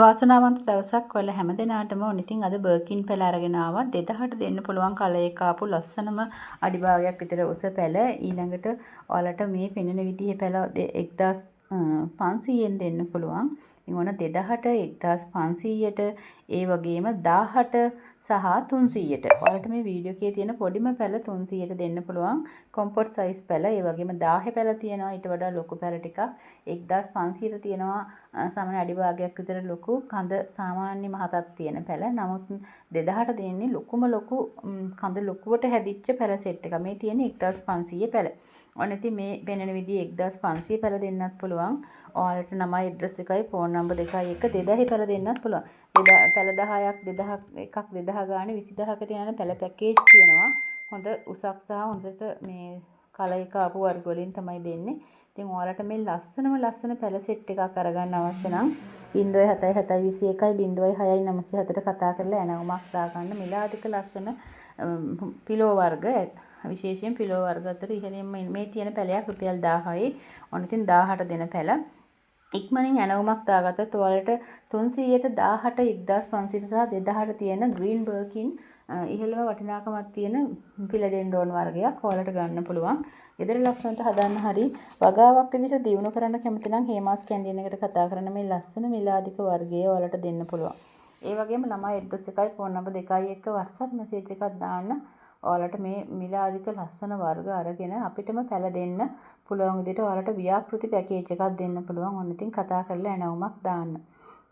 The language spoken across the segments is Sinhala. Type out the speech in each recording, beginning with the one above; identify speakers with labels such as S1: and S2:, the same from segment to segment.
S1: වාසනාවන්ත දවසක් ඔයාලා හැමදෙනාටම ඕන. ඉතින් අද බර්කින් පැල අරගෙන ආවා. 2000ට දෙන්න පුළුවන් කලයක ආපු ලස්සනම අඩිභාගයක් විතර උස පැල. ඊළඟට ඔයාලට මේ පෙනෙන විදිහේ පැල 1500ෙන් දෙන්න පුළුවන්. ඉතින් ඕන 2000ට 1500ට ඒ වගේම 1000ට සහ 300ට. ඔයාලට මේ වීඩියෝ එකේ තියෙන පොඩිම පැල 300ට දෙන්න පුළුවන්. කොම්පොට් සයිස් පැල. ඒ වගේම 1000 පැල තියෙනවා. ඊට වඩා ලොකු පැල ටිකක් 1500ට තියෙනවා. සාමාන්‍ය අඩිභාගයක් විතර ලොකු කඳ සාමාන්‍ය මහතක් තියෙන පැල. නමුත් 2000ට දෙන්නේ ලොකුම ලොකු කඳ ලොකුවට හැදිච්ච පැල සෙට් එක. මේ තියෙන්නේ 1500 පැල. ඔන්න ඉතින් මේ පෙනෙන විදිහේ 1500 පැල දෙන්නත් පුළුවන්. ඔයාලට නමයි ඇඩ්‍රස් එකයි ෆෝන් නම්බර් දෙකයි එක 2000 පැල දෙන්නත් පුළුවන්. පැල 10ක් 2000 එකක් 2000 ගානේ 20000කට යන පැල පැකේජ් තියෙනවා. හොඳ උසක් සහ හොඳට මේ කලයක ආපු වර්ග වලින් තමයි දෙන්නේ. ඉතින් ඔයාලට මේ ලස්සන පැල සෙට් එකක් අරගන්න අවශ්‍ය නම් 07721 06907ට කතා කරලා එනවමක් දාගන්න. මිලාදික ලස්සන පිලෝ වර්ග විශේෂයෙන් පිලෝ වර්ග අතර ඉහළින්ම මේ තියෙන පැලයක් රුපියල් 1000යි. ඔන්න ඉතින් 1000ට දෙන පැල. ඉක්මනින් ඇනවුමක් දාගත්තොත් ඔයාලට 300ට 1000ට 1500 සහ 2000ට තියෙන ග්‍රීන් බර්කින් ඉහළම වටිනාකමක් තියෙන ෆිලඩෙන්ඩ්‍රෝන් වර්ගයක් ඔයාලට ගන්න පුළුවන්. ගෙදර ලස්සනට හදන්න හරි වගාවක් විදිහට දියුණු කරන්න කැමති නම් හේමාස් කැන්ඩින් එකට කතා කරන මේ ලස්සන මිලාදික වර්ගය ඔයාලට දෙන්න පුළුවන්. ඒ වගේම ළමයි ඇඩ්‍රස් එකයි ෆෝන් නම්බර් දෙකයි එක්ක WhatsApp මෙසේජ් එකක් දාන්න. ඔයාලට මේ මිලාදික ලස්සන වර්ග අරගෙන අපිටම පැල දෙන්න පුළුවන් විදිහට ඔයාලට ව්‍යාපෘති පැකේජ් එකක් දෙන්න පුළුවන්. ඔන්න ඉතින් කතා කරලා එනවමක් දාන්න.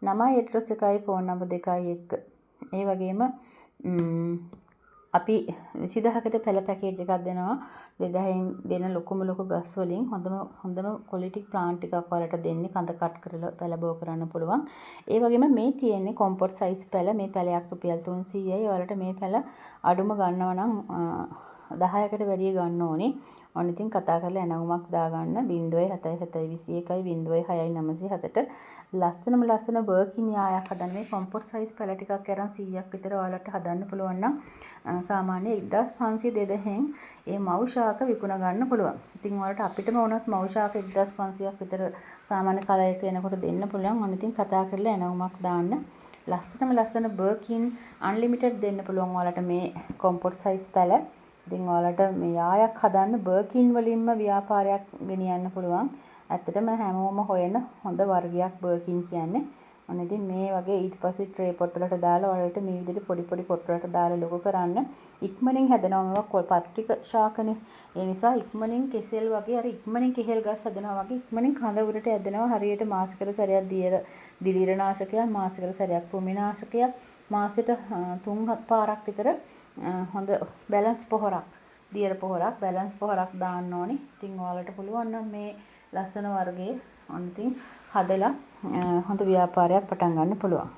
S1: ළමයි ඇඩ්‍රස් එකයි ෆෝන් නම්බර් දෙකයි එක්ක. ඒ වගේම අපි 20000කට පැල පැකේජ් එකක් දෙනවා. 2000න් දෙන ලොකුම ලොකු ගස් වලින් හොඳම ක්වොලිටි ප්ලාන්ට් එකක් ඔයාලට දෙන්නේ. කඳ කට් කරලා පැල බෝ කරන්න පුළුවන්. ඒ වගේම මේ තියෙන්නේ කොම්පොට් සයිස් පැල. මේ පැලයක් රුපියල් 300යි. ඔයාලට මේ පැල අඩුම ගන්නවා නම් 10කට වැඩිය ගන්න ඕනේ. ඔන්න ඉතින් කතා කරලා එනවුමක් දාගන්න 07721 06907ට ලස්සන බර්කින් යායක් හදන්න. මේ කොම්පොට් සයිස් පැල ටිකක් අරන් 100ක් විතර ඔයාලට හදන්න පුළුවන් නම් සාමාන්‍ය 1500 2000න් ඒ මව් ශාක විකුණ ගන්න පුළුවන්. ඉතින් ඔයාලට අපිටම වුණත් මව් ශාක 1500ක් විතර සාමාන්‍ය කලයක එනකොට දෙන්න පුළුවන්. ඔන්න ඉතින් කතා කරලා එනවුමක් දාන්න. ලස්සන බර්කින් අන්ලිමිටඩ් දෙන්න පුළුවන් ඔයාලට මේ කොම්පොට් සයිස් පැල. ඉතින් ඔයාලට මේ යායක් හදන්න බර්කින් වලින්ම ව්‍යාපාරයක් ගෙනියන්න පුළුවන්. ඇත්තටම හැමෝම හොයන හොඳ වර්ගයක් බර්කින් කියන්නේ. ඔන්න ඉතින් මේ වගේ ඊට පස්සේ ට්‍රේ පොට් වලට දාලා ඔයාලට මේ විදිහට පොඩි පොට් වලට දාලා ලොකු කරන්න. ඉක්මනින් හැදෙනවා මේවා පත්‍රික ශාකනේ. ඒ නිසා ඉක්මනින් කෙසෙල් වගේ අර ඉක්මනින් කෙහෙල් ගස් හදනවා වගේ ඉක්මනින් කඳ උඩට ඇදෙනවා. හරියට මාසෙකට සැරයක් දිලීරනාශකයක්, මාසෙකට සැරයක් කෘමිනාශකයක්, මාසෙට 3 පාරක් විතර හොඳ බැලන්ස් පොහොරක්, දියර පොහොරක්, බැලන්ස් පොහොරක් දාන්න ඕනේ. ඉතින් ඔයාලට පුළුවන් නම් මේ ලස්සන වර්ගයේ ඔන්න ඉතින් හදලා හොඳ ව්‍යාපාරයක් පටන් ගන්න පුළුවන්.